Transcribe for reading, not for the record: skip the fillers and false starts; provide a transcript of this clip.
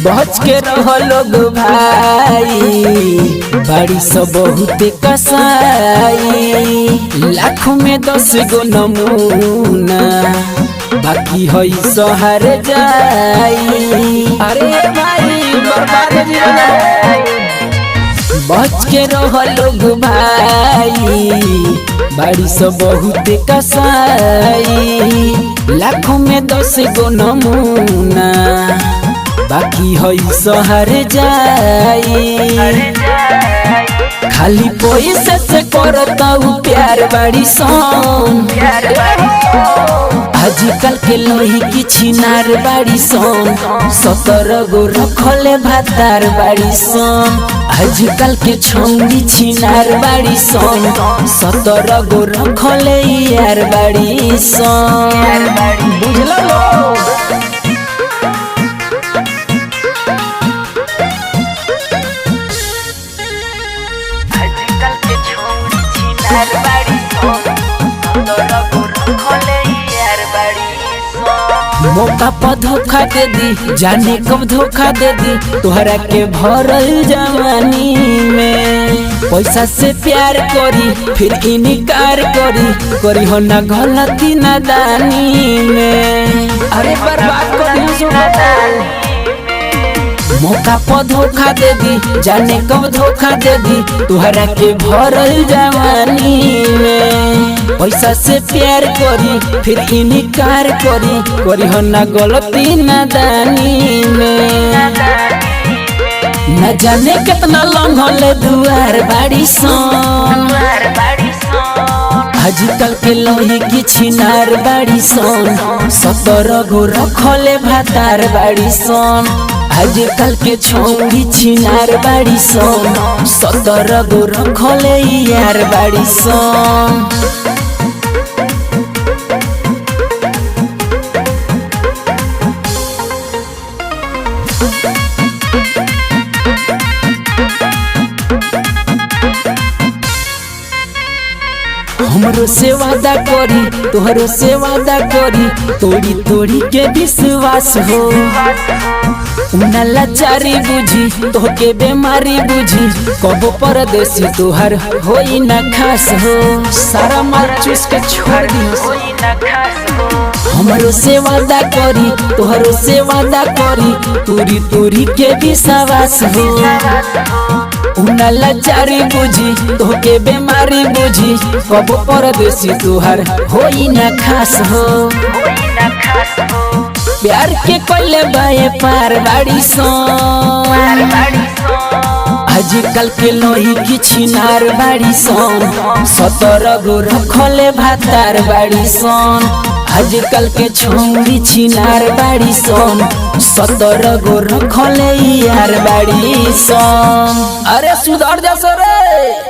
बच के रहो लोग भाई, बड़ी सब बहुत कसाई, लाखों में 10 गो नमूना, बाकी है सहर जाई। अरे भाई बर्बाद बच के रहो लोग भाई, बड़ी सब बहुत कसाई, लाखों में 10 गो नमूना, बाकी है सहर जाई। खाली पैसे से करता प्यार बड़ी सोन, आजकल के लोही की छिनार बाड़ी सोन, 17 गो रखले भातार बाड़ी सोन। आजकल के छौंगी छिनार बाड़ी सोन, 17 गो रखले यार बाड़ी सोन। बुझल लोग मौका पर धोखा दे दी, जाने कब धोखा दे दी, तोहरा के भरल जवानी में। पैसा से प्यार करी फिर इनकार करी हो ना गलती नादानी में। अरे बर्बाद कर मौका पर धोखा दे दी, जाने कब धोखा दे दी, तोहरा के भरल जवानी में। पैसा से प्यार करी फिर इनकार करी हो ना गलती नादानी में। न जाने कितना लंघल दुआर बाड़ी सोन, आजकल के लोही की छिनार बाड़ी सोन, 17 गो रखले भातार बाड़ी सोन। आजकल के छौंगी छिनार बाड़ी सोन, 17 गो रखले यार बाड़ी सोन। हमरो से वादा करी तोहरो से वादा करी, तोड़ी तोड़ी के विश्वास हो। उना लाचारी बुझी तोहके बेमारी बुझी, कबो परदेसी तोहर होई ना खास हो। सारा माल चूस के छोड़ दी। हमरो से वादा करी तोहरो से वादा करी, तोरी तोरी के विश्वास हो। उना लाचारी बुझी तोहके बेमारी बुझी, कबो परदेसी तोहर होई ना खास हो। प्यार के कोले बाए पार बाड़ी सोन, आजकल के लोही की छिनार बाड़ी सोन, 17 गो रखले भातार बाड़ी सोन। आजकल के छौंगी छिनार बाड़ी सोन, 17 गो रखले यार बाड़ी सोन। अरे सुधार जा सरे।